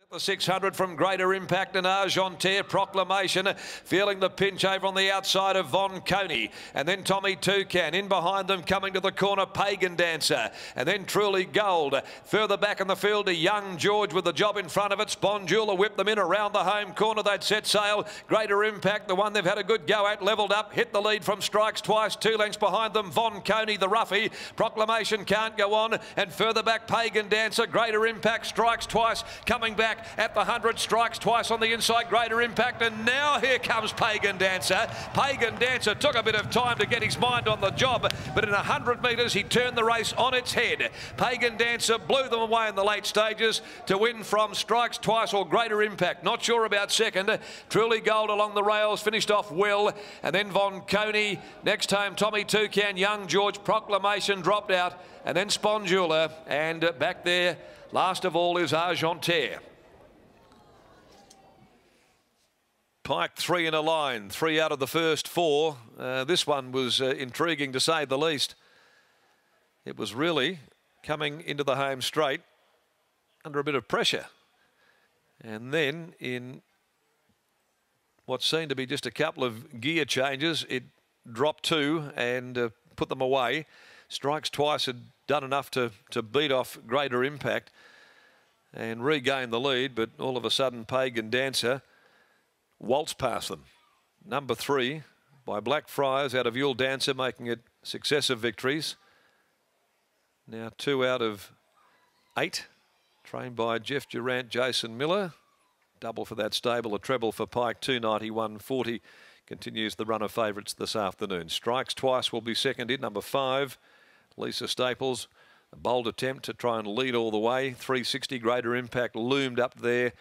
The 600 from Greater Impact and Argentere Proclamation, feeling the pinch over on the outside of Von Coney, and then Tommy Toucan. In behind them, coming to the corner, Pagan Dancer, and then Truly Gold. Further back in the field to Young George with the job in front of it. Spondula whipped them in around the home corner. They'd set sail. Greater Impact, the one they've had a good go at, levelled up, hit the lead from Strikes Twice. 2 lengths behind them, Von Coney, the roughie. Proclamation can't go on, and further back, Pagan Dancer. Greater Impact, Strikes Twice, coming back at the 100, Strikes Twice on the inside, Greater Impact, and now here comes Pagan Dancer. Pagan Dancer took a bit of time to get his mind on the job, but in 100 metres he turned the race on its head. Pagan Dancer blew them away in the late stages to win from Strikes Twice or Greater Impact. Not sure about second. Truly Gold along the rails, finished off well, and then Von Coney. Next home, Tommy Toucan, Young George, Proclamation dropped out, and then Spondula, and back there, last of all, is Argentere. Pike 3 in a line, 3 out of the first 4. This one was intriguing to say the least. It was really coming into the home straight under a bit of pressure. And then in what seemed to be just a couple of gear changes, it dropped 2 and put them away. Strikes Twice had done enough to beat off Greater Impact and regain the lead, but all of a sudden Pagan Dancer waltzed past them. Number 3 by Blackfriars out of Yule Dancer, making it successive victories. Now 2 out of 8, trained by Jeff Durant, Jason Miller. Double for that stable, a treble for Pike, 291.40. Continues the run of favourites this afternoon. Strikes Twice will be second in, number 5. Lisa Staples, a bold attempt to try and lead all the way. 360 Greater Impact loomed up there,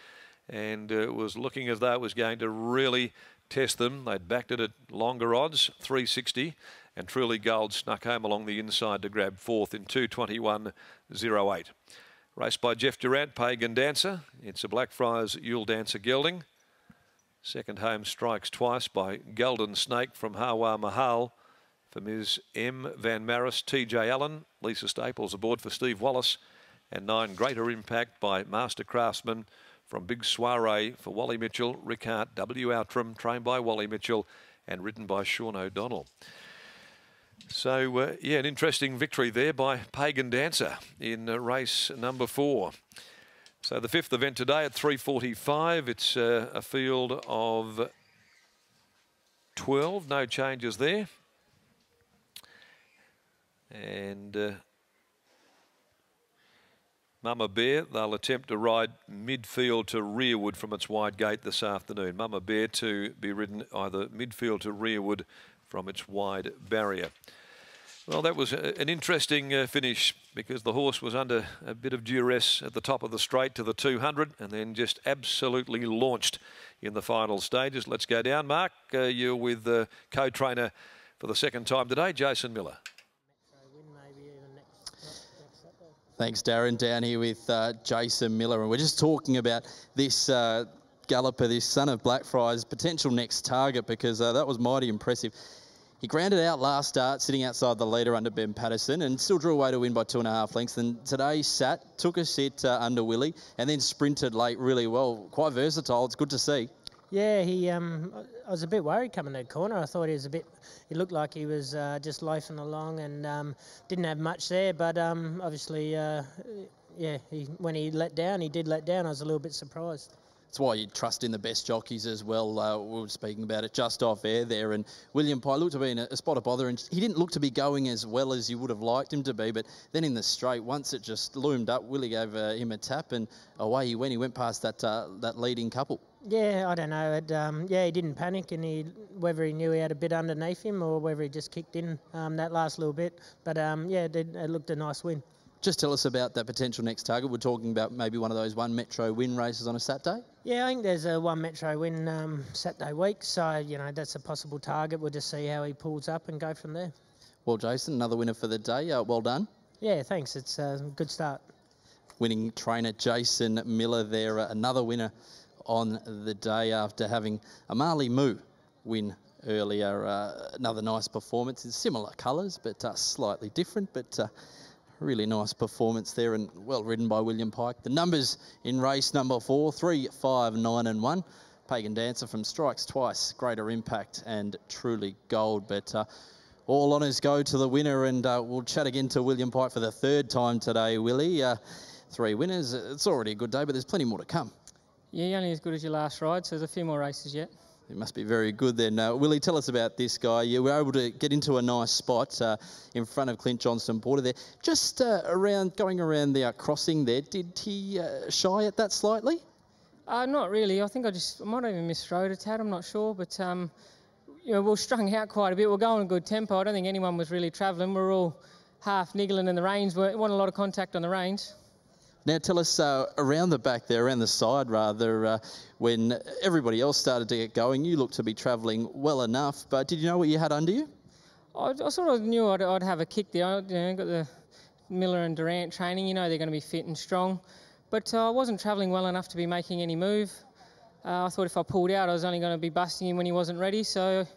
and it was looking as though it was going to really test them. They'd backed it at longer odds, 360, and Truly Gold snuck home along the inside to grab 4th in 221.08. Raced by Jeff Durant, Pagan Dancer. It's a Blackfriars Yule Dancer gelding. Second home, Strikes Twice by Golden Snake from Hawa Mahal for Ms. M. Van Maris, T.J. Allen. Lisa Staples aboard for Steve Wallace. And 9 Greater Impact by Master Craftsman from Big Soiree for Wally Mitchell, Rickard W. Outram, trained by Wally Mitchell and ridden by Sean O'Donnell. So, yeah, an interesting victory there by Pagan Dancer in race number 4. So the 5th event today at 3:45. It's a field of 12, no changes there. And Mama Bear, they'll attempt to ride midfield to rearward from its wide gate this afternoon. Mama Bear to be ridden either midfield to rearward from its wide barrier. Well, that was an interesting finish because the horse was under a bit of duress at the top of the straight to the 200 and then just absolutely launched in the final stages. Let's go down. Mark, you're with co-trainer for the second time today, Jason Miller. Thanks, Darren. Down here with Jason Miller, and we're just talking about this galloper, this son of Blackfriars' potential next target, because that was mighty impressive. He grounded out last start, sitting outside the leader under Ben Patterson, and still drew away to win by 2.5 lengths. And today sat, took a sit under Willie, and then sprinted late really well. Quite versatile. It's good to see. Yeah, I was a bit worried coming to the corner. I thought he looked like he was just loafing along and didn't have much there. But obviously, yeah, when he let down, he did let down. I was a little bit surprised. That's why you trust in the best jockeys as well. We were speaking about it just off air there, and William Pye looked to be in a spot of bother, and he didn't look to be going as well as you would have liked him to be. But then in the straight, once it just loomed up, Willie gave him a tap, and away he went. He went past that leading couple. Yeah, I don't know. Yeah, he didn't panic, and whether he knew he had a bit underneath him or whether he just kicked in that last little bit. But yeah, it looked a nice win. Just tell us about that potential next target. We're talking about maybe one of those 1 Metro win races on a Saturday? Yeah, I think there's a 1 Metro win Saturday week. So, you know, that's a possible target. We'll just see how he pulls up and go from there. Well, Jason, another winner for the day. Well done. Yeah, thanks. It's a good start. Winning trainer Jason Miller there, another winner on the day after having Amali Moo win earlier. Another nice performance in similar colours, but slightly different. But Really nice performance there and well ridden by William Pike. The numbers in race number 4, 3, 5, 9 and 1. Pagan Dancer from Strikes Twice, Greater Impact and Truly Gold. But all honours go to the winner, and we'll chat again to William Pike for the 3rd time today, Willie. 3 winners. It's already a good day, but there's plenty more to come. Yeah, you're only as good as your last ride, so there's a few more races yet. It must be very good then. Willie, tell us about this guy. You were able to get into a nice spot in front of Clint Johnston Porter there. Just going around the crossing there, did he shy at that slightly? Not really. I think I might have even misrode a tad, I'm not sure. But, we were strung out quite a bit. We're going a good tempo. I don't think anyone was really travelling. We were all half niggling in the reins. We want a lot of contact on the reins. Now tell us around the back there, around the side rather, when everybody else started to get going, you looked to be travelling well enough, but did you know what you had under you? I sort of knew I'd have a kick there. Got the Miller and Durant training, they're going to be fit and strong. But I wasn't travelling well enough to be making any move. I thought if I pulled out, I was only going to be busting him when he wasn't ready, so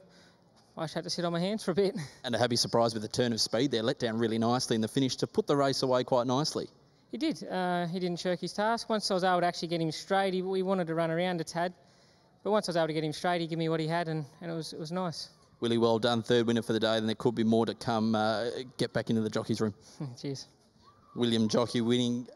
I just had to sit on my hands for a bit. And a happy surprise with the turn of speed there, let down really nicely in the finish to put the race away quite nicely. He did. He didn't shirk his task. Once I was able to actually get him straight, he wanted to run around a tad. But once I was able to get him straight, he gave me what he had, and it was nice. Willie, well done. 3rd winner for the day, and there could be more to come. Get back into the jockeys room. Cheers. William Jockey winning.